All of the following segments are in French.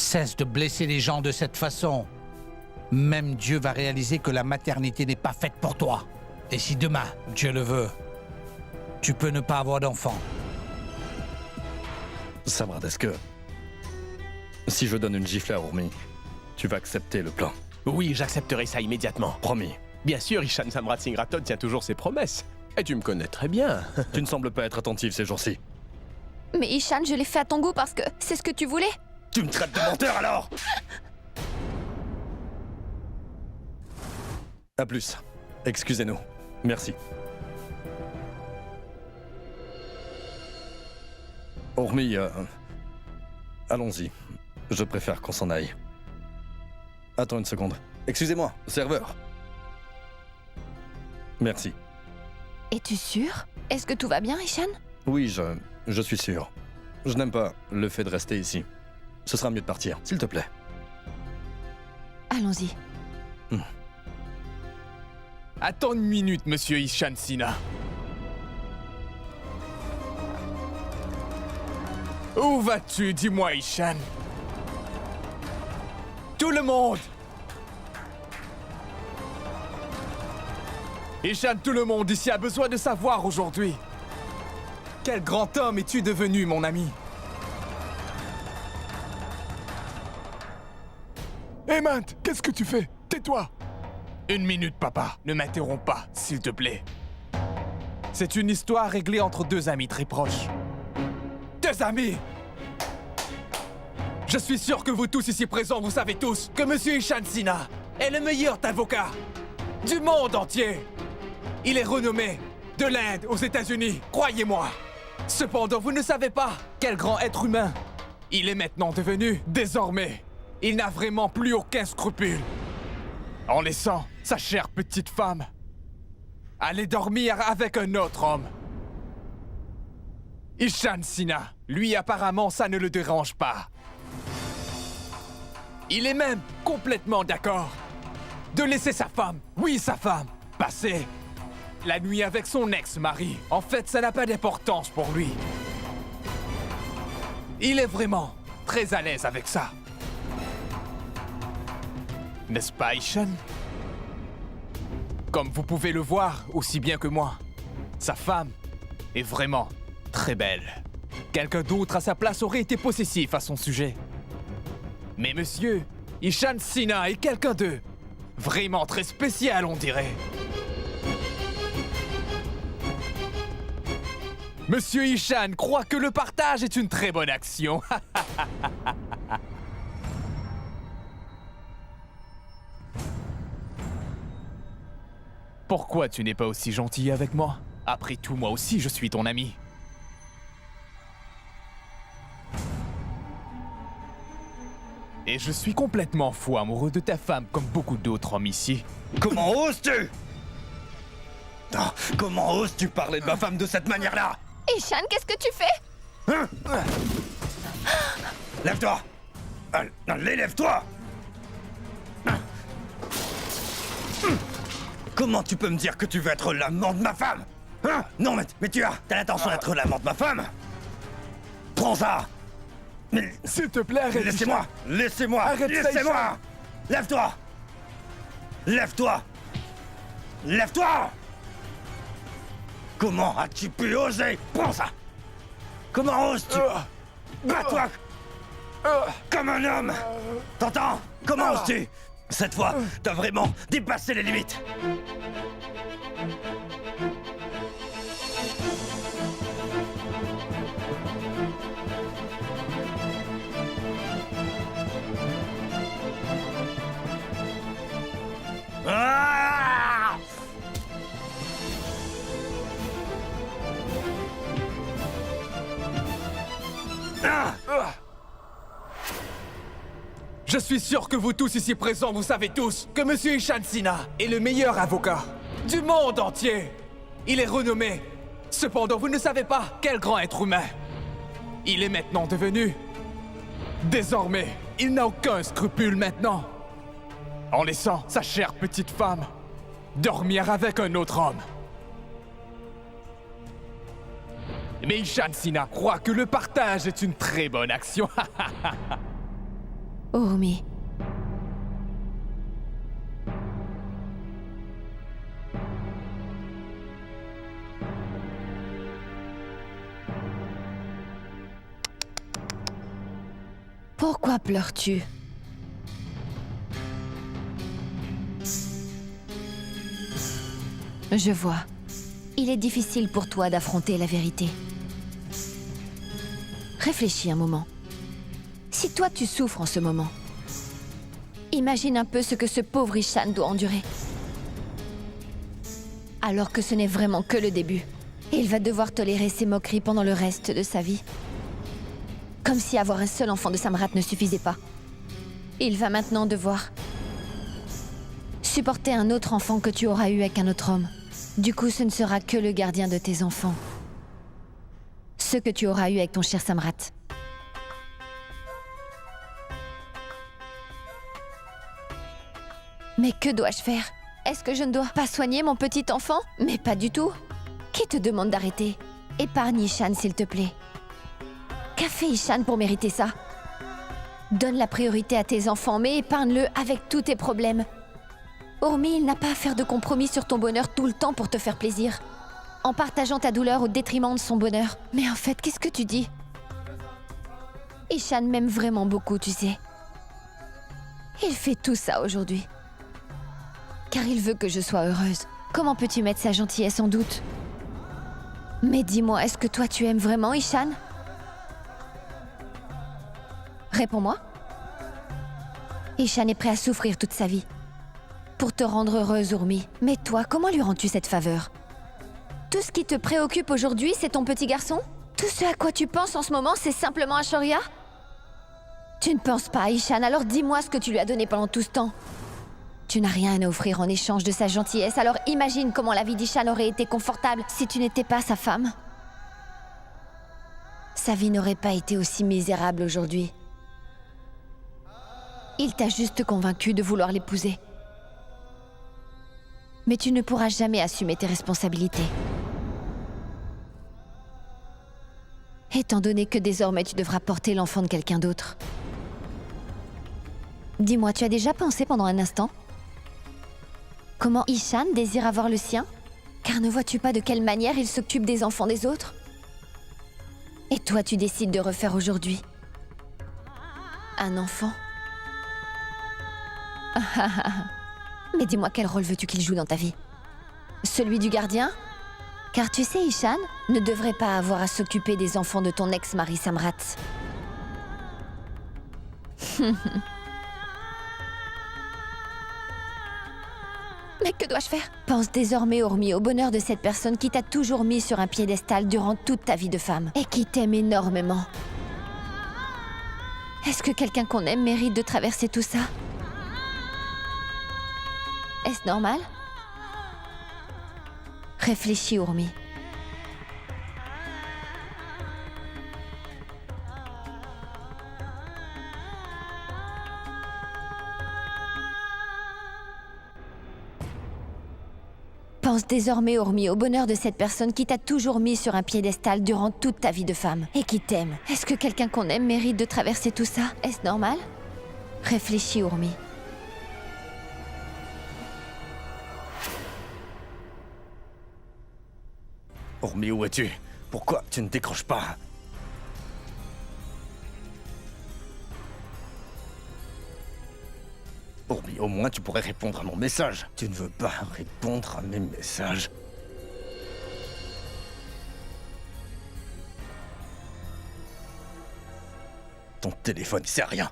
Cesse de blesser les gens de cette façon. Même Dieu va réaliser que la maternité n'est pas faite pour toi. Et si demain, Dieu le veut, tu peux ne pas avoir d'enfant. Samrat, est-ce que... Si je donne une gifle à Urmi, tu vas accepter le plan? Oui, j'accepterai ça immédiatement. Promis. Bien sûr, Ishan Samrat Singh Rathod tient toujours ses promesses. Et tu me connais très bien. Tu ne sembles pas être attentive ces jours-ci. Mais Ishan, je l'ai fait à ton goût parce que c'est ce que tu voulais. Tu me traites de menteur alors? À plus. Excusez-nous. Merci. Urmi, allons-y. Je préfère qu'on s'en aille. Attends une seconde. Excusez-moi, serveur. Merci. Es-tu sûr? Est-ce que tout va bien, Ishan? Oui, je suis sûr. Je n'aime pas le fait de rester ici. Ce sera mieux de partir, s'il te plaît. Allons-y. Attends une minute, monsieur Ishan Sina. Où vas-tu, dis-moi, Ishan? Tout le monde! Ishan, tout le monde ici a besoin de savoir aujourd'hui. Quel grand homme es-tu devenu, mon ami? Hemant, qu'est-ce que tu fais? Tais-toi! Une minute, papa. Ne m'interromps pas, s'il te plaît. C'est une histoire réglée entre deux amis très proches. Deux amis! Je suis sûr que vous tous ici présents, vous savez tous que Monsieur Ishan Sina est le meilleur avocat du monde entier. Il est renommé de l'Inde aux États-Unis, croyez-moi. Cependant, vous ne savez pas quel grand être humain il est maintenant devenu. Désormais, il n'a vraiment plus aucun scrupule. En laissant sa chère petite femme aller dormir avec un autre homme. Ishan Sina, lui apparemment, ça ne le dérange pas. Il est même complètement d'accord de laisser sa femme, oui sa femme, passer la nuit avec son ex-mari. En fait, ça n'a pas d'importance pour lui. Il est vraiment très à l'aise avec ça. N'est-ce pas, Ishan? Comme vous pouvez le voir aussi bien que moi, sa femme est vraiment très belle. Quelqu'un d'autre à sa place aurait été possessif à son sujet. Mais monsieur, Ishan Sina est quelqu'un de vraiment très spécial, on dirait. Monsieur Ishan croit que le partage est une très bonne action. Pourquoi tu n'es pas aussi gentil avec moi? Après tout, moi aussi, je suis ton ami. Et je suis complètement fou amoureux de ta femme, comme beaucoup d'autres hommes ici. Comment oses-tu? Ah, comment oses-tu parler de ma femme de cette manière-là? Ishan, qu'est-ce que tu fais? Hein? Lève-toi! Allez, lève-toi! Comment tu peux me dire que tu veux être l'amant de ma femme? Hein? Non, mais t'as l'intention d'être l'amant de ma femme? Prends ça! Mais... S'il te plaît, arrête. Laissez-moi! Laissez-moi! Arrête ça, Laissez-moi! Ishan. Lève-toi! Lève-toi! Lève-toi! Comment as-tu pu oser? Prends ça! Comment oses-tu? Bats-toi! Comme un homme! T'entends? Comment oses-tu? Cette fois, t'as vraiment dépassé les limites! Ah! Ah! Je suis sûr que vous tous ici présents, vous savez tous que Monsieur Ishan Sina est le meilleur avocat du monde entier. Il est renommé. Cependant, vous ne savez pas quel grand être humain il est maintenant devenu. Désormais, il n'a aucun scrupule maintenant. En laissant sa chère petite femme dormir avec un autre homme. Mais Ishan Sina croit que le partage est une très bonne action. Urmi. Pourquoi pleures-tu? Je vois. Il est difficile pour toi d'affronter la vérité. Réfléchis un moment. Si toi tu souffres en ce moment, imagine un peu ce que ce pauvre Ishan doit endurer. Alors que ce n'est vraiment que le début. Il va devoir tolérer ses moqueries pendant le reste de sa vie. Comme si avoir un seul enfant de Samrat ne suffisait pas. Il va maintenant devoir supporter un autre enfant que tu auras eu avec un autre homme. Du coup, ce ne sera que le gardien de tes enfants. Ce que tu auras eu avec ton cher Samrat. Mais que dois-je faire? Est-ce que je ne dois pas soigner mon petit enfant? Mais pas du tout. Qui te demande d'arrêter? Épargne Ishan, s'il te plaît. Qu'a fait Ishan pour mériter ça? Donne la priorité à tes enfants, mais épargne-le avec tous tes problèmes. Urmi, il n'a pas à faire de compromis sur ton bonheur tout le temps pour te faire plaisir. En partageant ta douleur au détriment de son bonheur. Mais en fait, qu'est-ce que tu dis? Ishan m'aime vraiment beaucoup, tu sais. Il fait tout ça aujourd'hui. Car il veut que je sois heureuse. Comment peux-tu mettre sa gentillesse en doute? Mais dis-moi, est-ce que toi tu aimes vraiment Ishan? Réponds-moi. Ishan est prêt à souffrir toute sa vie. Pour te rendre heureuse, Urmi. Mais toi, comment lui rends-tu cette faveur? Tout ce qui te préoccupe aujourd'hui, c'est ton petit garçon? Tout ce à quoi tu penses en ce moment, c'est simplement à Shoria? Tu ne penses pas à Ishan, alors dis-moi ce que tu lui as donné pendant tout ce temps. Tu n'as rien à offrir en échange de sa gentillesse, alors imagine comment la vie d'Ishan aurait été confortable si tu n'étais pas sa femme. Sa vie n'aurait pas été aussi misérable aujourd'hui. Il t'a juste convaincu de vouloir l'épouser. Mais tu ne pourras jamais assumer tes responsabilités. Étant donné que désormais tu devras porter l'enfant de quelqu'un d'autre. Dis-moi, tu as déjà pensé pendant un instant comment Ishan désire avoir le sien? Car ne vois-tu pas de quelle manière il s'occupe des enfants des autres? Et toi, tu décides de refaire aujourd'hui un enfant. Mais dis-moi, quel rôle veux-tu qu'il joue dans ta vie? Celui du gardien? Car tu sais, Ishan ne devrait pas avoir à s'occuper des enfants de ton ex-mari Samrat. Mais que dois-je faire? Pense désormais, Urmi, au bonheur de cette personne qui t'a toujours mis sur un piédestal durant toute ta vie de femme et qui t'aime énormément. Est-ce que quelqu'un qu'on aime mérite de traverser tout ça? Est-ce normal? Réfléchis, Urmi. Pense désormais, Urmi, au bonheur de cette personne qui t'a toujours mis sur un piédestal durant toute ta vie de femme et qui t'aime. Est-ce que quelqu'un qu'on aime mérite de traverser tout ça? Est-ce normal? Réfléchis, Urmi. Urmi, où es-tu? Pourquoi tu ne décroches pas? Urmi, au moins tu pourrais répondre à mon message. Tu ne veux pas répondre à mes messages. Ton téléphone, il sert à rien.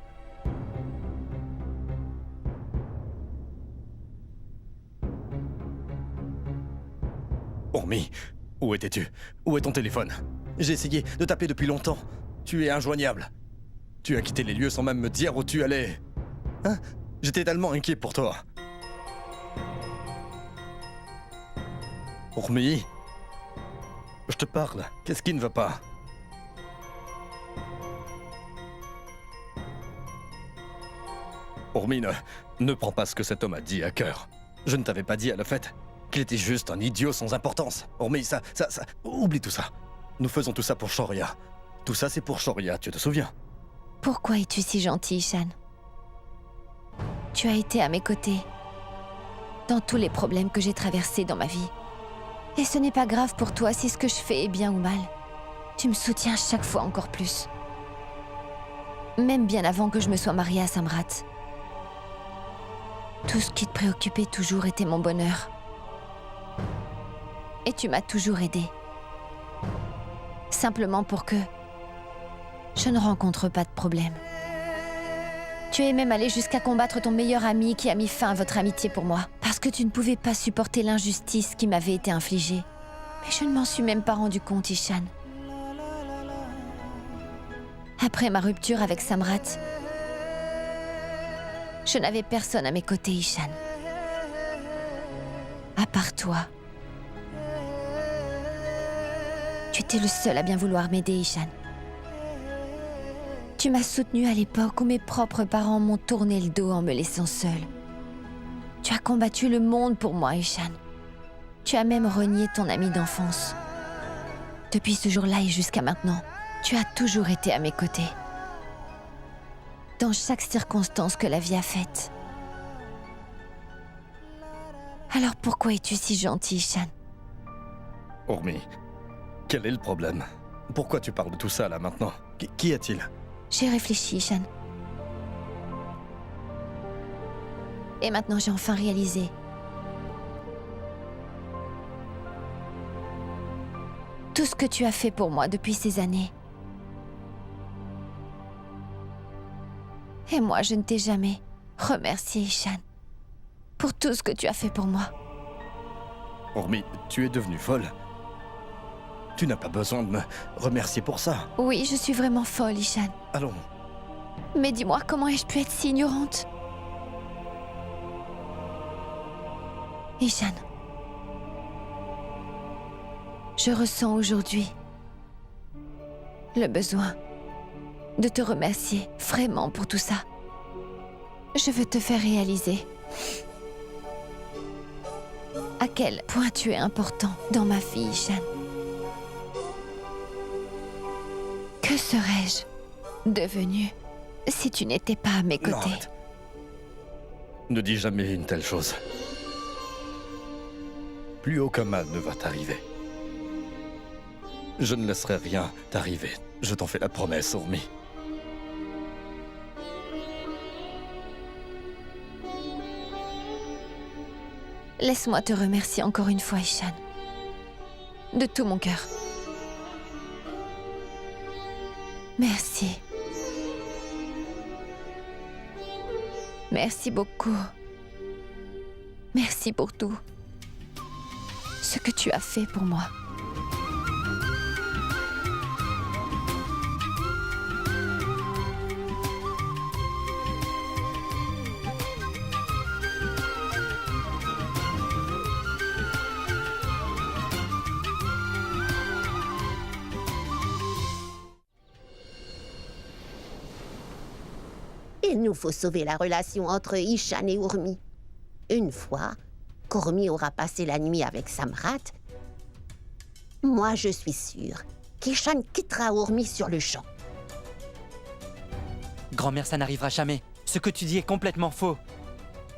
Urmi, où étais-tu? Où est ton téléphone? J'ai essayé de t'appeler depuis longtemps. Tu es injoignable. Tu as quitté les lieux sans même me dire où tu allais. Hein? J'étais tellement inquiet pour toi. Urmi, je te parle. Qu'est-ce qui ne va pas? Urmi, ne prends pas ce que cet homme a dit à cœur. Je ne t'avais pas dit à la fête qu'il était juste un idiot sans importance. Urmi, ça... Oublie tout ça. Nous faisons tout ça pour Shoria. Tout ça, c'est pour Shoria, tu te souviens? Pourquoi es-tu si gentil, Ishan? Tu as été à mes côtés dans tous les problèmes que j'ai traversés dans ma vie. Et ce n'est pas grave pour toi si ce que je fais est bien ou mal. Tu me soutiens chaque fois encore plus. Même bien avant que je me sois mariée à Samrat. Tout ce qui te préoccupait toujours était mon bonheur. Et tu m'as toujours aidée. Simplement pour que je ne rencontre pas de problème. Tu es même allé jusqu'à combattre ton meilleur ami qui a mis fin à votre amitié pour moi. Parce que tu ne pouvais pas supporter l'injustice qui m'avait été infligée. Mais je ne m'en suis même pas rendu compte, Ishan. Après ma rupture avec Samrat, je n'avais personne à mes côtés, Ishan. À part toi. Tu étais le seul à bien vouloir m'aider, Ishan. Tu m'as soutenue à l'époque où mes propres parents m'ont tourné le dos en me laissant seule. Tu as combattu le monde pour moi, Ishan. Tu as même renié ton ami d'enfance. Depuis ce jour-là et jusqu'à maintenant, tu as toujours été à mes côtés. Dans chaque circonstance que la vie a faite. Alors pourquoi es-tu si gentil, Ishan? Urmi, quel est le problème? Pourquoi tu parles de tout ça là maintenant? Qui est-il? J'ai réfléchi, Ishan. Et maintenant, j'ai enfin réalisé. Tout ce que tu as fait pour moi depuis ces années. Et moi, je ne t'ai jamais remercié, Ishan. Pour tout ce que tu as fait pour moi. Urmi, tu es devenue folle. Tu n'as pas besoin de me remercier pour ça. Oui, je suis vraiment folle, Ishan. Allons. Mais dis-moi, comment ai-je pu être si ignorante? Ishan. Je ressens aujourd'hui le besoin de te remercier vraiment pour tout ça. Je veux te faire réaliser à quel point tu es important dans ma vie, Ishan. Que serais-je devenue si tu n'étais pas à mes Non, côtés? arrête. Ne dis jamais une telle chose. Plus aucun mal ne va t'arriver. Je ne laisserai rien t'arriver. Je t'en fais la promesse, Urmi. Laisse-moi te remercier encore une fois, Ishan. De tout mon cœur. Merci. Merci beaucoup. Merci pour tout. Ce que tu as fait pour moi. Il nous faut sauver la relation entre Ishan et Urmi. Une fois qu'Urmi aura passé la nuit avec Samrat, moi je suis sûre qu'Ishan quittera Urmi sur le champ. Grand-mère, ça n'arrivera jamais. Ce que tu dis est complètement faux.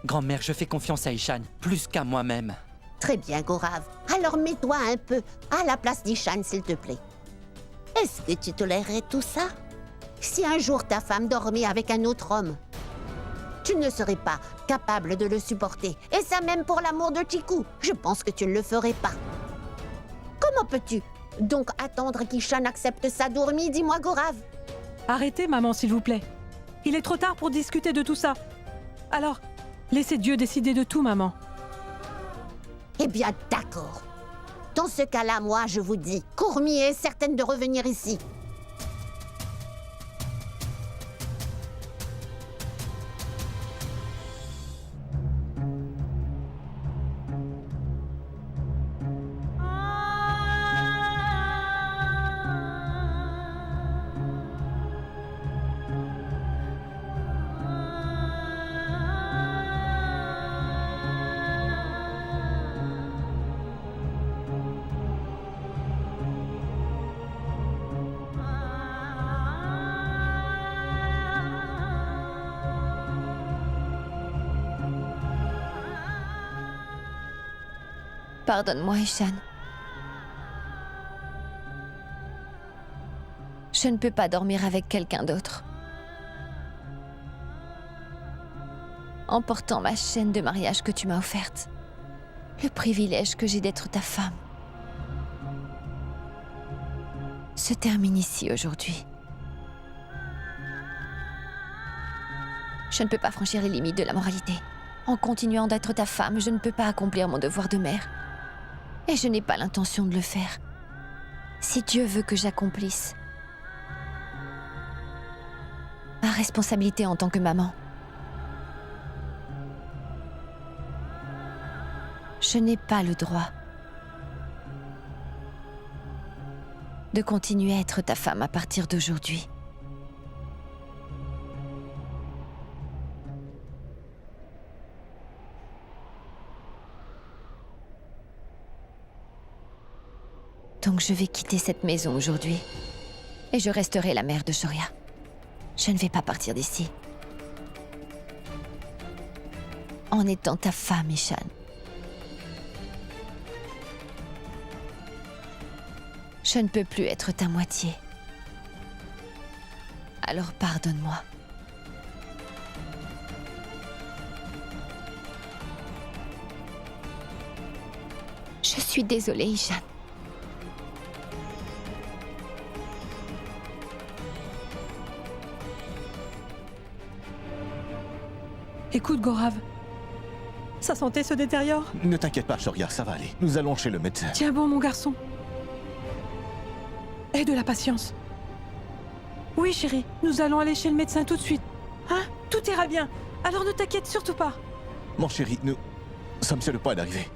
Grand-mère, je fais confiance à Ishan, plus qu'à moi-même. Très bien, Gaurav. Alors mets-toi un peu à la place d'Ishan, s'il te plaît. Est-ce que tu tolérerais tout ça? Si un jour ta femme dormait avec un autre homme, tu ne serais pas capable de le supporter. Et ça même pour l'amour de Chiku. Je pense que tu ne le ferais pas. Comment peux-tu donc attendre qu'Ishan accepte ça d'Urmi? Dis-moi, Gaurav. Arrêtez, maman, s'il vous plaît. Il est trop tard pour discuter de tout ça. Alors, laissez Dieu décider de tout, maman. Eh bien, d'accord. Dans ce cas-là, moi, je vous dis qu'Urmi est certaine de revenir ici. Pardonne-moi, Ishan. Je ne peux pas dormir avec quelqu'un d'autre. En portant ma chaîne de mariage que tu m'as offerte. Le privilège que j'ai d'être ta femme se termine ici aujourd'hui. Je ne peux pas franchir les limites de la moralité. En continuant d'être ta femme, je ne peux pas accomplir mon devoir de mère. Et je n'ai pas l'intention de le faire. Si Dieu veut que j'accomplisse ma responsabilité en tant que maman, je n'ai pas le droit de continuer à être ta femme à partir d'aujourd'hui. Donc je vais quitter cette maison aujourd'hui. Et je resterai la mère de Shoria. Je ne vais pas partir d'ici. En étant ta femme, Ishan. Je ne peux plus être ta moitié. Alors pardonne-moi. Je suis désolée, Ishan. Écoute, Gaurav. Sa santé se détériore. Ne t'inquiète pas, Shoria, ça va aller. Nous allons chez le médecin. Tiens bon, mon garçon. Aie de la patience. Oui, chérie, nous allons aller chez le médecin tout de suite. Hein? Tout ira bien. Alors ne t'inquiète surtout pas. Mon chéri, nous sommes sur le point d'arriver.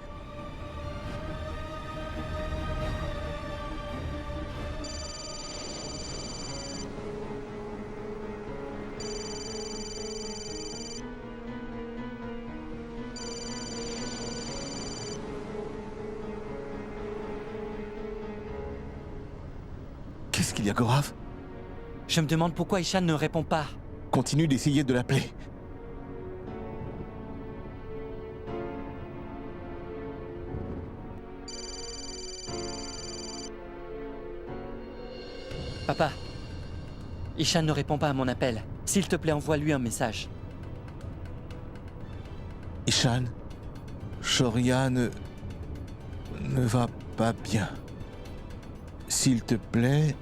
Qu'est-ce qu'il y a, Gaurav? Je me demande pourquoi Ishan ne répond pas. Continue d'essayer de l'appeler. Papa, Ishan ne répond pas à mon appel. S'il te plaît, envoie-lui un message. Ishan, Shoria ne va pas bien. S'il te plaît,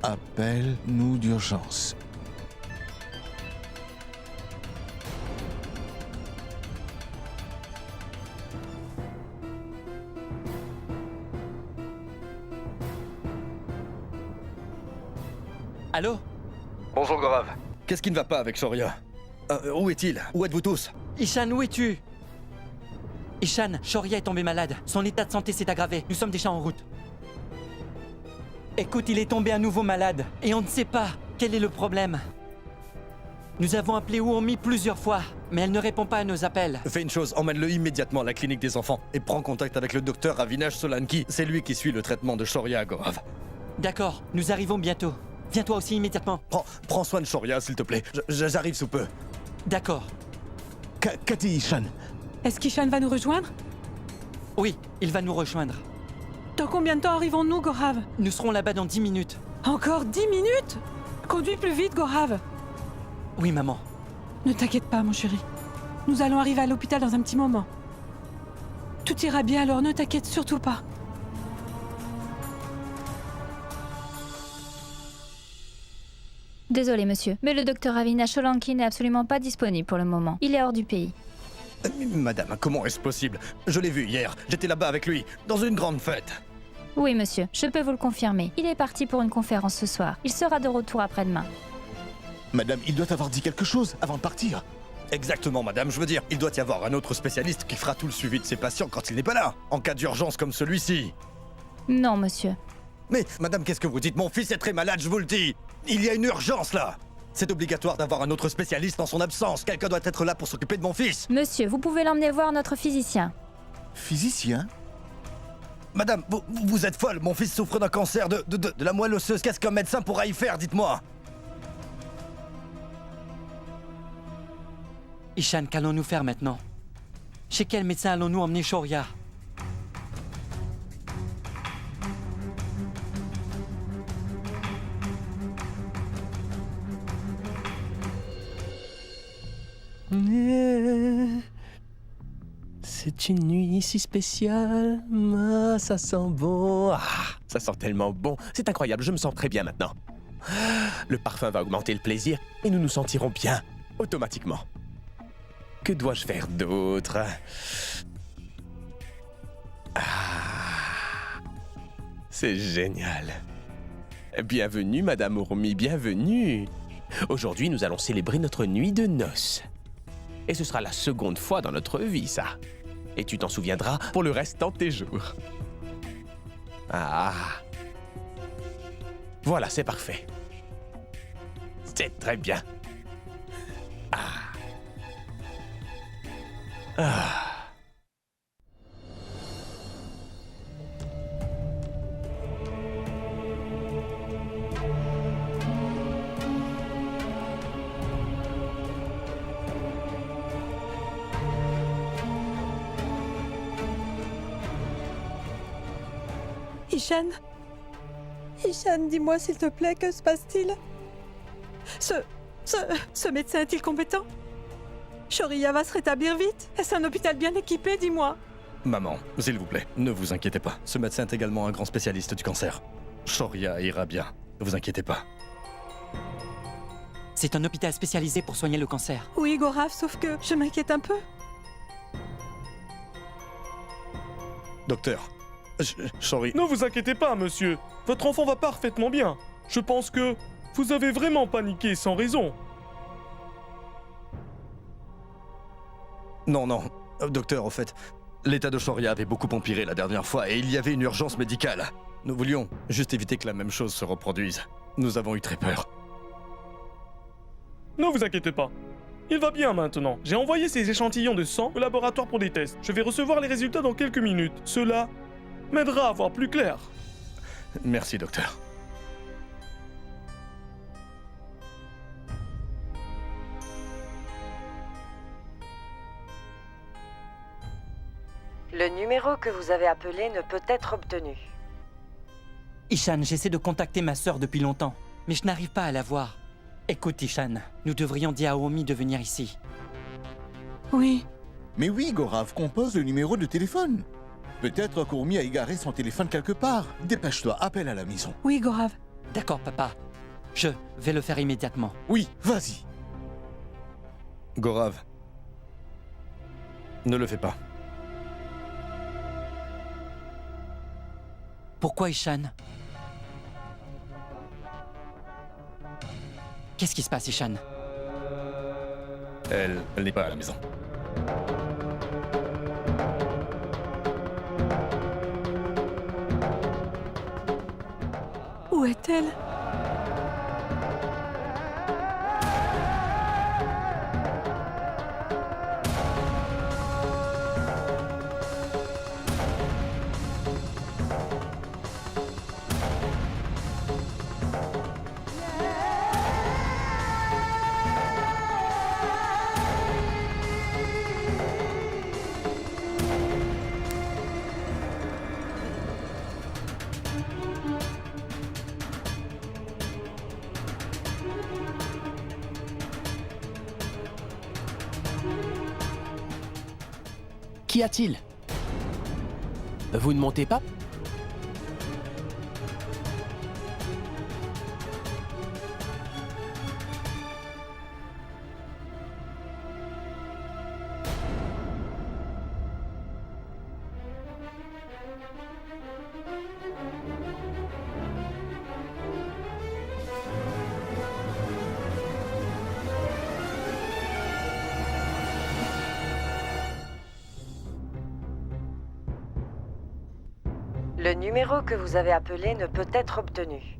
appelle-nous d'urgence. Allô? Bonjour Gaurav. Qu'est-ce qui ne va pas avec Shoria? Où est-il? Où êtes-vous tous? Ishan, où es-tu? Ishan, Shoria est tombé malade. Son état de santé s'est aggravé. Nous sommes déjà en route. Écoute, il est tombé à nouveau malade. Et on ne sait pas quel est le problème. Nous avons appelé Urmi plusieurs fois, mais elle ne répond pas à nos appels. Fais une chose, emmène-le immédiatement à la clinique des enfants et prends contact avec le docteur Avinash Solanki. C'est lui qui suit le traitement de Shoria, Gaurav. D'accord, nous arrivons bientôt. Viens toi aussi immédiatement. Prends soin de Shoria, s'il te plaît. J'arrive sous peu. D'accord. Qu'a dit Ishan? Est-ce qu'Ishan va nous rejoindre? Oui, il va nous rejoindre. Dans combien de temps arrivons-nous, Gaurav? Nous serons là-bas dans 10 minutes. Encore 10 minutes? Conduis plus vite, Gaurav. Oui, maman. Ne t'inquiète pas, mon chéri. Nous allons arriver à l'hôpital dans un petit moment. Tout ira bien, alors ne t'inquiète surtout pas. Désolé, monsieur, mais le docteur Avinash Solanki n'est absolument pas disponible pour le moment. Il est hors du pays. Madame, comment est-ce possible? Je l'ai vu hier. J'étais là-bas avec lui, dans une grande fête. Oui, monsieur, je peux vous le confirmer. Il est parti pour une conférence ce soir. Il sera de retour après-demain. Madame, il doit avoir dit quelque chose avant de partir. Exactement, madame. Je veux dire, il doit y avoir un autre spécialiste qui fera tout le suivi de ses patients quand il n'est pas là, en cas d'urgence comme celui-ci. Non, monsieur. Mais, madame, qu'est-ce que vous dites? Mon fils est très malade, je vous le dis. Il y a une urgence, là. C'est obligatoire d'avoir un autre spécialiste en son absence. Quelqu'un doit être là pour s'occuper de mon fils. Monsieur, vous pouvez l'emmener voir notre physicien. Physicien? Madame, vous êtes folle. Mon fils souffre d'un cancer de la moelle osseuse. Qu'est-ce qu'un médecin pourra y faire, dites-moi? Ishan, qu'allons-nous faire maintenant? Chez quel médecin allons-nous emmener Shoria? C'est une nuit si spéciale. Ah, ça sent bon. Ah, ça sent tellement bon. C'est incroyable, je me sens très bien maintenant. Le parfum va augmenter le plaisir et nous nous sentirons bien, automatiquement. Que dois-je faire d'autre? Ah, c'est génial. Bienvenue, Madame Ourmi, bienvenue. Aujourd'hui, nous allons célébrer notre nuit de noces. Et ce sera la seconde fois dans notre vie, ça. Et tu t'en souviendras pour le restant de tes jours. Ah. Voilà, c'est parfait. C'est très bien. Ah. Ah. Ishan? Ishan, dis-moi s'il te plaît, que se passe-t-il? Ce médecin est-il compétent? Shoria va se rétablir vite? Est-ce un hôpital bien équipé, dis-moi? Maman, s'il vous plaît, ne vous inquiétez pas. Ce médecin est également un grand spécialiste du cancer. Shoria ira bien, ne vous inquiétez pas. C'est un hôpital spécialisé pour soigner le cancer. Oui, Gaurav, sauf que je m'inquiète un peu. Docteur, Shori... Ne vous inquiétez pas, monsieur. Votre enfant va parfaitement bien. Je pense que vous avez vraiment paniqué sans raison. Non, docteur, au fait, l'état de Shoria avait beaucoup empiré la dernière fois et il y avait une urgence médicale. Nous voulions juste éviter que la même chose se reproduise. Nous avons eu très peur. Ne vous inquiétez pas. Il va bien maintenant. J'ai envoyé ces échantillons de sang au laboratoire pour des tests. Je vais recevoir les résultats dans quelques minutes. Cela m'aidera à voir plus clair. Merci, docteur. Le numéro que vous avez appelé ne peut être obtenu. Ishan, j'essaie de contacter ma sœur depuis longtemps, mais je n'arrive pas à la voir. Écoute, Ishan, nous devrions dire à Omi de venir ici. Oui. Mais oui, Gaurav, compose le numéro de téléphone. Peut-être qu'Ourmi a égaré son téléphone quelque part. Dépêche-toi, appelle à la maison. Oui, Gaurav. D'accord, papa. Je vais le faire immédiatement. Oui, vas-y. Gaurav, ne le fais pas. Pourquoi, Ishan? Qu'est-ce qui se passe, Ishan? Elle n'est pas à la maison. Où est-elle? Qu'y a-t-il? Vous ne montez pas? Le numéro que vous avez appelé ne peut être obtenu.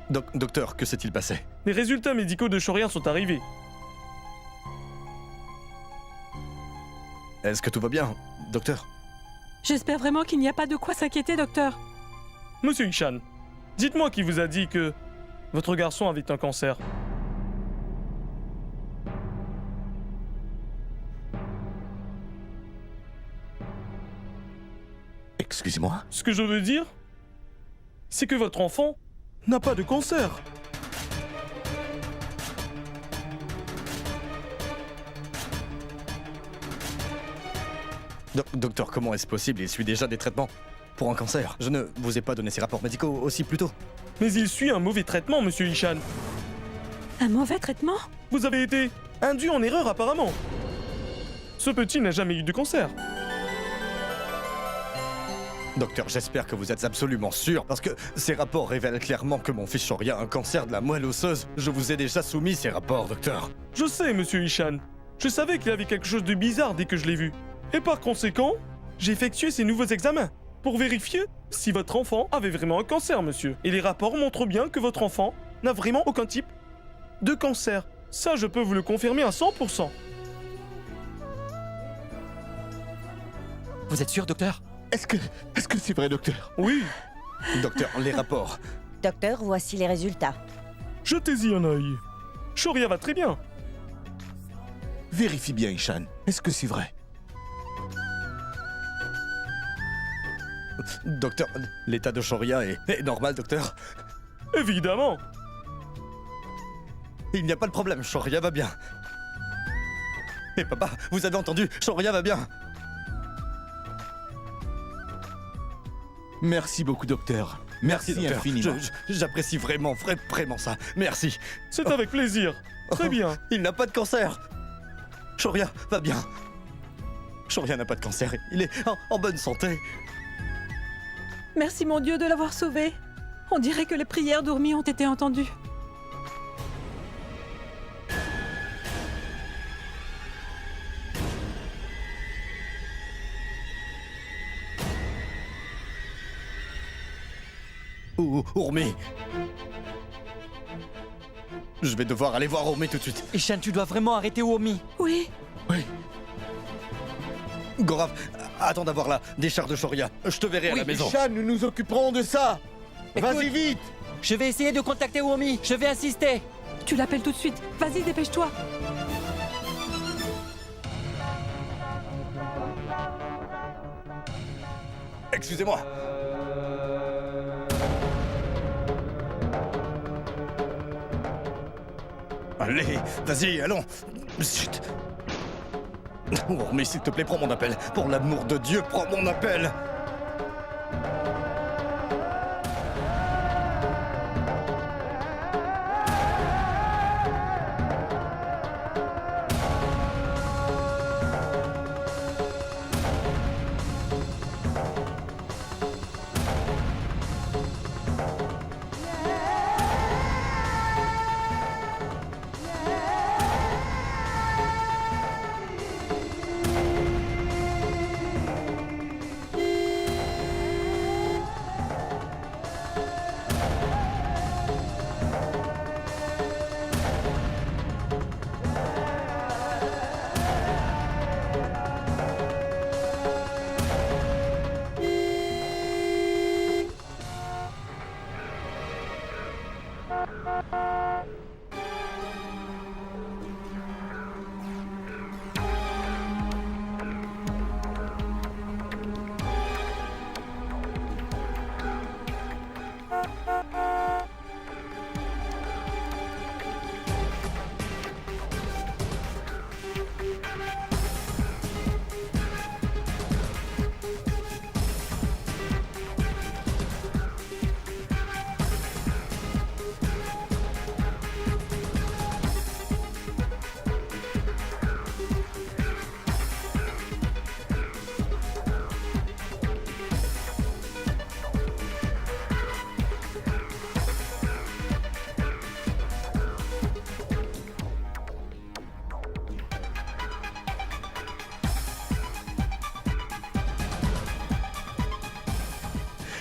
Docteur, que s'est-il passé? Les résultats médicaux de Shoria sont arrivés. Est-ce que tout va bien, docteur? J'espère vraiment qu'il n'y a pas de quoi s'inquiéter, docteur. Monsieur Ishan, dites-moi qui vous a dit que votre garçon avait un cancer. Excusez-moi? Ce que je veux dire, c'est que votre enfant n'a pas de cancer. Docteur, comment est-ce possible? Il suit déjà des traitements pour un cancer. Je ne vous ai pas donné ces rapports médicaux aussi plus tôt. Mais il suit un mauvais traitement, monsieur Ishan. Un mauvais traitement? Vous avez été induit en erreur apparemment. Ce petit n'a jamais eu de cancer. Docteur, j'espère que vous êtes absolument sûr, parce que ces rapports révèlent clairement que mon fils Shoria a un cancer de la moelle osseuse. Je vous ai déjà soumis ces rapports, docteur. Je sais, monsieur Ishan. Je savais qu'il avait quelque chose de bizarre dès que je l'ai vu. Et par conséquent, j'ai effectué ces nouveaux examens pour vérifier si votre enfant avait vraiment un cancer, monsieur. Et les rapports montrent bien que votre enfant n'a vraiment aucun type de cancer. Ça, je peux vous le confirmer à 100%. Vous êtes sûr, docteur? Est-ce que c'est vrai, docteur? Oui. Docteur, les rapports. Docteur, voici les résultats. Jetez-y un œil. Shoria va très bien. Vérifie bien, Ishan. Est-ce que c'est vrai? Docteur, l'état de Shoria est normal, docteur? Évidemment. Il n'y a pas de problème, Shoria va bien. Et papa, vous avez entendu, Shoria va bien. Merci beaucoup, docteur. Merci docteur. infiniment. J'apprécie vraiment ça. Merci. C'est avec plaisir. Très bien. Il n'a pas de cancer. Shoria va bien. Shoria n'a pas de cancer. Il est en bonne santé. Merci mon Dieu de l'avoir sauvé. On dirait que les prières d'Urmi ont été entendues. Urmi. Je vais devoir aller voir Urmi tout de suite. Ishan, tu dois vraiment arrêter Urmi. Oui. Oui. Gorav, attends d'avoir la décharge de Shoria. Je te verrai à la maison. Ishan, nous nous occuperons de ça. Vas-y vite. Je vais essayer de contacter Urmi. Je vais insister. Tu l'appelles tout de suite. Vas-y, dépêche-toi. Excusez-moi. Allez, vas-y, allons. Chut. Urmi, s'il te plaît, prends mon appel. Pour l'amour de Dieu, prends mon appel.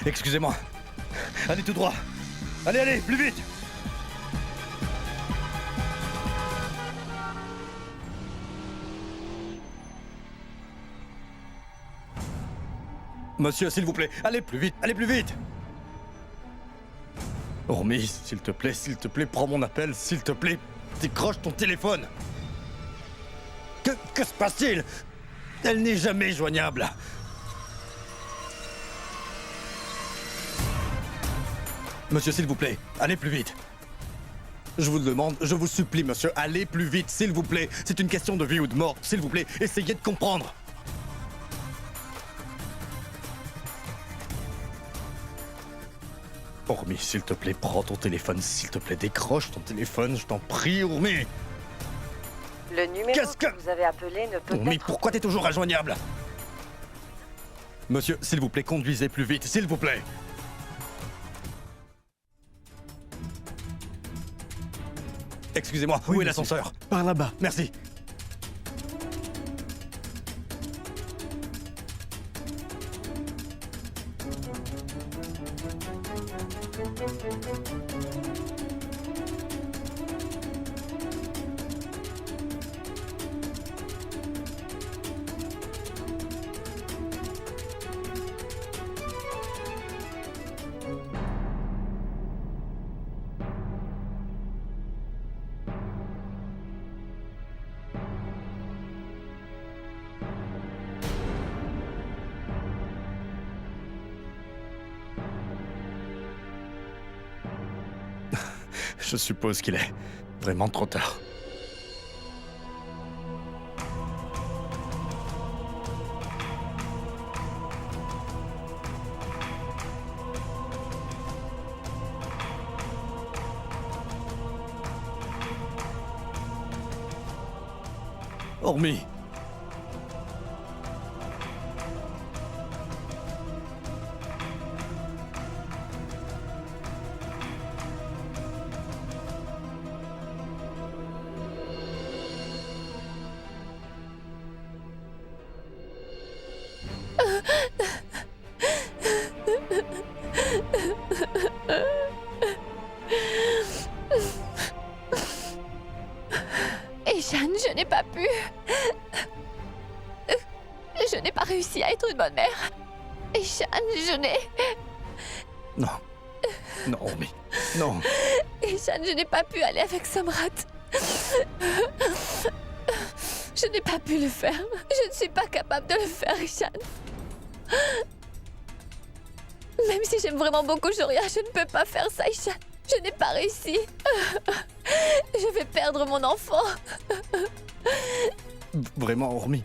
Excusez-moi. Allez tout droit. Allez, plus vite. Monsieur, s'il vous plaît, allez plus vite, Urmi, s'il te plaît, prends mon appel, s'il te plaît, décroche ton téléphone. Que se passe-t-il? Elle n'est jamais joignable. Monsieur, s'il vous plaît, allez plus vite. Je vous le demande, je vous supplie, monsieur, allez plus vite, s'il vous plaît. C'est une question de vie ou de mort, s'il vous plaît, essayez de comprendre. Ormi, s'il te plaît, prends ton téléphone, s'il te plaît, décroche ton téléphone, je t'en prie, Ormi. Le numéro que vous avez appelé ne peut Ormi, être... pourquoi t'es toujours injoignable? Monsieur, s'il vous plaît, conduisez plus vite, s'il vous plaît. Excusez-moi, où est l'ascenseur? Par là-bas. Merci. Je suppose qu'il est vraiment trop tard. Ormi. Et Jeanne, je n'ai pas pu. Je n'ai pas réussi à être une bonne mère. Et Jeanne, je n'ai... Non. Non, Ormi. Non. Et Jeanne, je n'ai pas pu aller avec Samrat. Je n'ai pas pu le faire. Je ne suis pas capable de le faire, Ishan. Même si j'aime vraiment beaucoup Shoria, je ne peux pas faire ça, Ishan. Je n'ai pas réussi. Je vais perdre mon enfant. Vraiment, Ormi.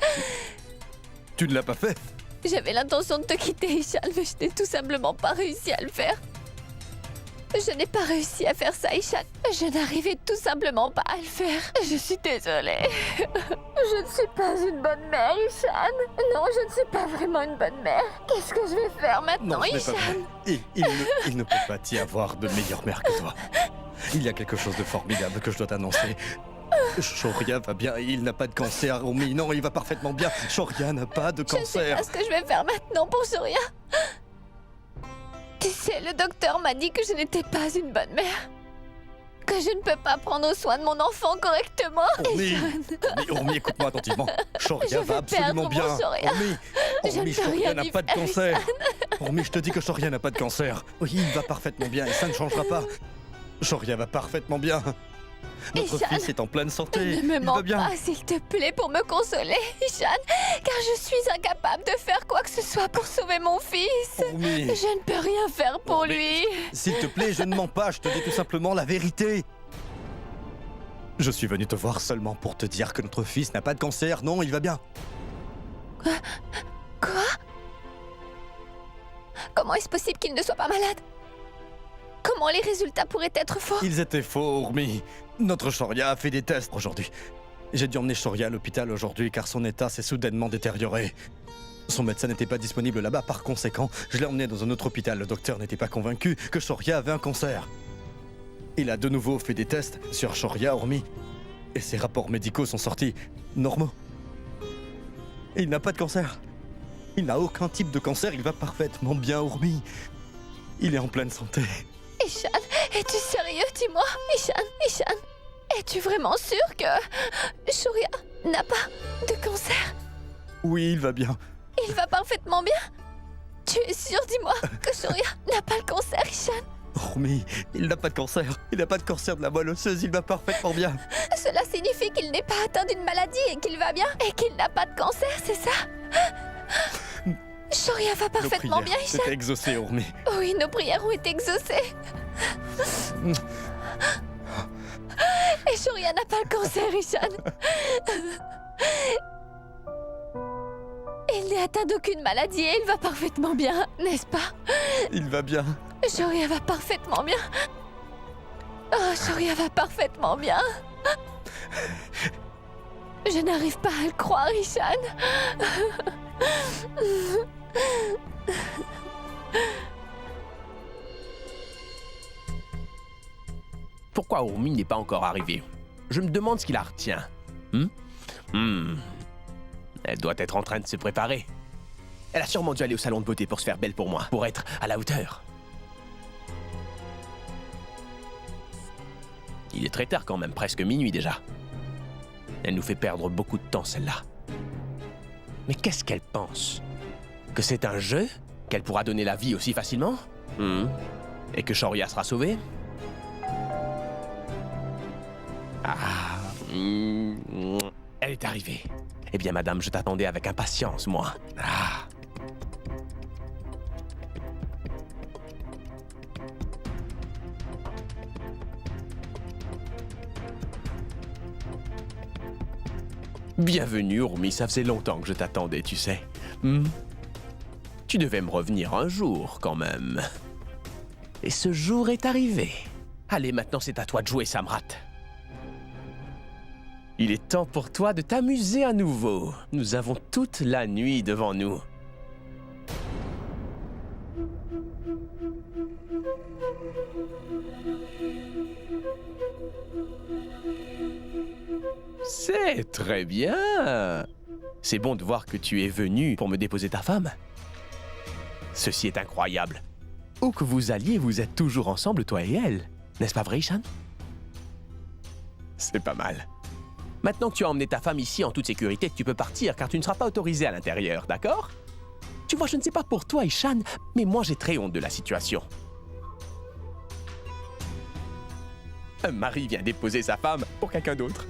Tu ne l'as pas fait? J'avais l'intention de te quitter, Ishan, mais je n'ai tout simplement pas réussi à le faire. Je n'ai pas réussi à faire ça, Ishan. Je n'arrivais tout simplement pas à le faire. Je suis désolée. Je ne suis pas une bonne mère, Ishan. Non, je ne suis pas vraiment une bonne mère. Qu'est-ce que je vais faire maintenant, Non, ce n'est pas Ishan? vrai. Il ne peut pas y avoir de meilleure mère que toi. Il y a quelque chose de formidable que je dois t'annoncer. Shoria va bien, il n'a pas de cancer. Ormi, non, il va parfaitement bien. Shoria n'a pas de Je ne sais cancer. pas ce que je vais faire maintenant pour Shoria. Tu sais, le docteur m'a dit que je n'étais pas une bonne mère. Que je ne peux pas prendre soin de mon enfant correctement. Ormi, Ormi, écoute-moi attentivement. Shoria Je vais va absolument perdre bien. mon Shoria. Ormi, Je ne peux Shoria rien n'a y pas de faire, cancer. Ishan. Ormi, je te dis que Shoria n'a pas de cancer. Oui, il va parfaitement bien et ça ne changera pas. Shoria va parfaitement bien. Notre Ishan, fils est en pleine santé. Ne me Il va mens bien. pas, s'il te plaît, pour me consoler, Ishan, car je suis incapable de faire quoi que ce soit pour sauver mon fils. Ormi. Je ne peux rien faire pour lui. S'il te plaît, je ne mens pas, je te dis tout simplement la vérité. Je suis venu te voir seulement pour te dire que notre fils n'a pas de cancer. Non, il va bien. Quoi? Comment est-ce possible qu'il ne soit pas malade? Comment les résultats pourraient être faux? Ils étaient faux, Ormi. Notre Shoria a fait des tests aujourd'hui. J'ai dû emmener Shoria à l'hôpital aujourd'hui car son état s'est soudainement détérioré. Son médecin n'était pas disponible là-bas, par conséquent, je l'ai emmené dans un autre hôpital. Le docteur n'était pas convaincu que Shoria avait un cancer. Il a de nouveau fait des tests sur Shoria, Ormi, et ses rapports médicaux sont sortis normaux. Il n'a pas de cancer. Il n'a aucun type de cancer, il va parfaitement bien, Ormi. Il est en pleine santé. Ishan, es-tu sérieux? Dis-moi, Ishan, es-tu vraiment sûr que Shoria n'a pas de cancer? Oui, il va bien. Il va parfaitement bien? Tu es sûr, dis-moi, que Shoria n'a pas le cancer, Ishan? Ormi, il n'a pas de cancer. Il n'a pas de cancer de la moelle osseuse, il va parfaitement bien. Cela signifie qu'il n'est pas atteint d'une maladie et qu'il va bien? Et qu'il n'a pas de cancer, c'est ça? Shoria va parfaitement bien, Ishan? C'était exaucé, Ormi. Oui, nos prières ont été exaucées. Et Shoria n'a pas le cancer, Ishan. Il n'est atteint d'aucune maladie et il va parfaitement bien, n'est-ce pas? Il va bien. Shoria va parfaitement bien. Oh, Shoria va parfaitement bien. Je n'arrive pas à le croire, Ishan. Pourquoi Urmi n'est pas encore arrivée? Je me demande ce qui la retient. Elle doit être en train de se préparer. Elle a sûrement dû aller au salon de beauté pour se faire belle pour moi, pour être à la hauteur. Il est très tard quand même, presque minuit déjà. Elle nous fait perdre beaucoup de temps, celle-là. Mais qu'est-ce qu'elle pense? Que c'est un jeu? Qu'elle pourra donner la vie aussi facilement? Et que Shoria sera sauvée? Elle est arrivée. Eh bien, madame, je t'attendais avec impatience, moi. Bienvenue, Urmi, ça faisait longtemps que je t'attendais, tu sais. Tu devais me revenir un jour, quand même. Et ce jour est arrivé. Allez, maintenant c'est à toi de jouer, Samrat. Il est temps pour toi de t'amuser à nouveau. Nous avons toute la nuit devant nous. C'est très bien. C'est bon de voir que tu es venu pour me déposer ta femme. Ceci est incroyable. Où que vous alliez, vous êtes toujours ensemble, toi et elle. N'est-ce pas vrai, Ishan? C'est pas mal. Maintenant que tu as emmené ta femme ici en toute sécurité, tu peux partir car tu ne seras pas autorisé à l'intérieur, d'accord? Tu vois, je ne sais pas pour toi, Ishan, mais moi j'ai très honte de la situation. Un mari vient déposer sa femme pour quelqu'un d'autre.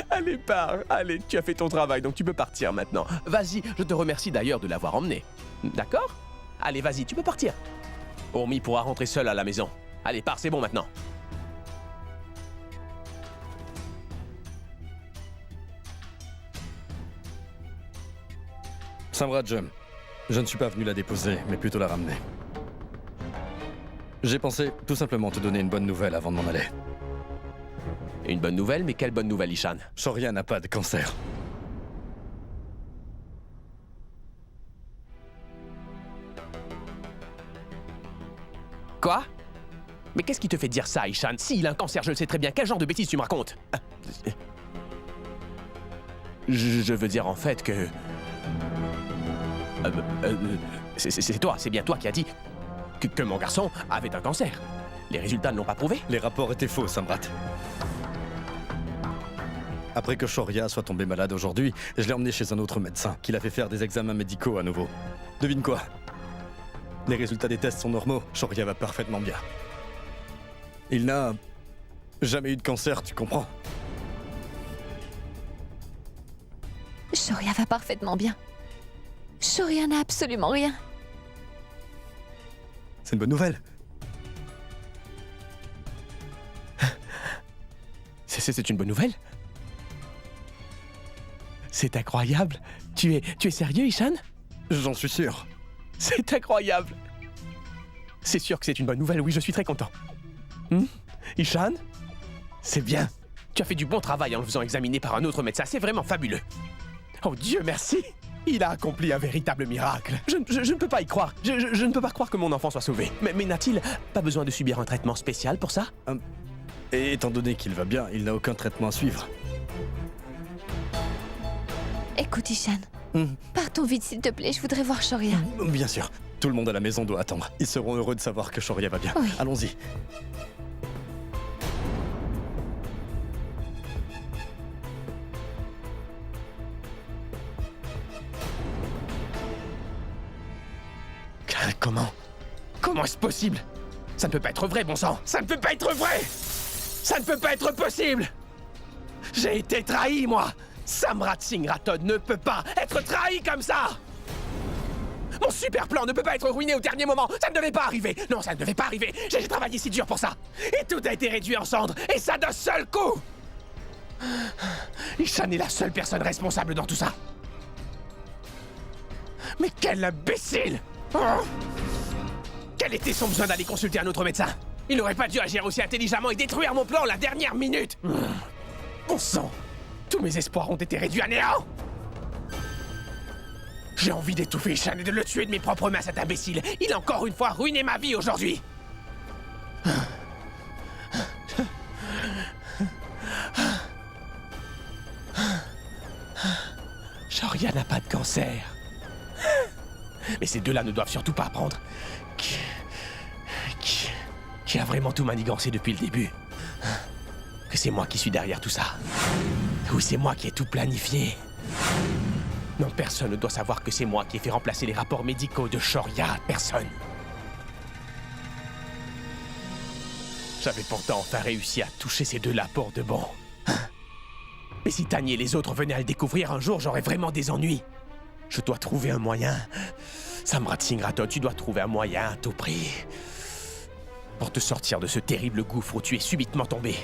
Allez, pars. Allez, tu as fait ton travail, donc tu peux partir maintenant. Vas-y, je te remercie d'ailleurs de l'avoir emmené. D'accord? Allez, vas-y, tu peux partir. Urmi pourra rentrer seule à la maison. Allez, pars, c'est bon maintenant. Samrat, je ne suis pas venu la déposer, mais plutôt la ramener. J'ai pensé tout simplement te donner une bonne nouvelle avant de m'en aller. Une bonne nouvelle, mais quelle bonne nouvelle, Ishan? Shoria n'a pas de cancer. Quoi? Mais qu'est-ce qui te fait dire ça, Ishan? S'il a un cancer, je le sais très bien. Quel genre de bêtises tu me racontes? Je veux dire en fait que... c'est toi, c'est bien toi qui as dit que mon garçon avait un cancer. Les résultats ne l'ont pas prouvé? Les rapports étaient faux, Samrat. Après que Shoria soit tombée malade aujourd'hui, je l'ai emmenée chez un autre médecin qui l'a fait faire des examens médicaux à nouveau. Devine quoi? Les résultats des tests sont normaux, Shoria va parfaitement bien. Il n'a jamais eu de cancer, tu comprends? Shoria va parfaitement bien. Shoria n'a absolument rien. C'est une bonne nouvelle. C'est une bonne nouvelle? C'est incroyable. Tu es sérieux, Ishan? J'en suis sûr. C'est incroyable. C'est sûr que c'est une bonne nouvelle, oui, je suis très content. Ishan? C'est bien. Tu as fait du bon travail en le faisant examiner par un autre médecin, c'est vraiment fabuleux. Oh Dieu merci! Il a accompli un véritable miracle. Je ne peux pas y croire. Je ne peux pas croire que mon enfant soit sauvé. Mais n'a-t-il pas besoin de subir un traitement spécial pour ça? Et étant donné qu'il va bien, il n'a aucun traitement à suivre. Écoute, Ishan. Partons vite, s'il te plaît, je voudrais voir Shoria. Bien sûr. Tout le monde à la maison doit attendre. Ils seront heureux de savoir que Shoria va bien. Oui. Allons-y. Comment est-ce possible? Ça ne peut pas être vrai, bon sang! Ça ne peut pas être vrai! Ça ne peut pas être possible! J'ai été trahi, moi! Samrat Singh Rathod ne peut pas être trahi comme ça! Mon super plan ne peut pas être ruiné au dernier moment. Ça ne devait pas arriver. Non, ça ne devait pas arriver. J'ai travaillé si dur pour ça. Et tout a été réduit en cendres. Et ça d'un seul coup. Ishan est la seule personne responsable dans tout ça. Mais quel imbécile! Oh! Quel était son besoin d'aller consulter un autre médecin? Il n'aurait pas dû agir aussi intelligemment et détruire mon plan la dernière minute! Bon sang! Tous mes espoirs ont été réduits à néant! J'ai envie d'étouffer Ishan et de le tuer de mes propres mains, cet imbécile! Il a encore une fois ruiné ma vie aujourd'hui! Shoria n'a pas de cancer. Mais ces deux-là ne doivent surtout pas apprendre qui a vraiment tout manigancé depuis le début. Que c'est moi qui suis derrière tout ça. Ou c'est moi qui ai tout planifié. Non, personne ne doit savoir que c'est moi qui ai fait remplacer les rapports médicaux de Shoria. Personne. J'avais pourtant enfin réussi à toucher ces deux-là pour de bon. Mais si Tanya et les autres venaient à le découvrir un jour, j'aurais vraiment des ennuis. Je dois trouver un moyen. Samrat Singh Rathod, tu dois trouver un moyen à tout prix. Pour te sortir de ce terrible gouffre où tu es subitement tombé.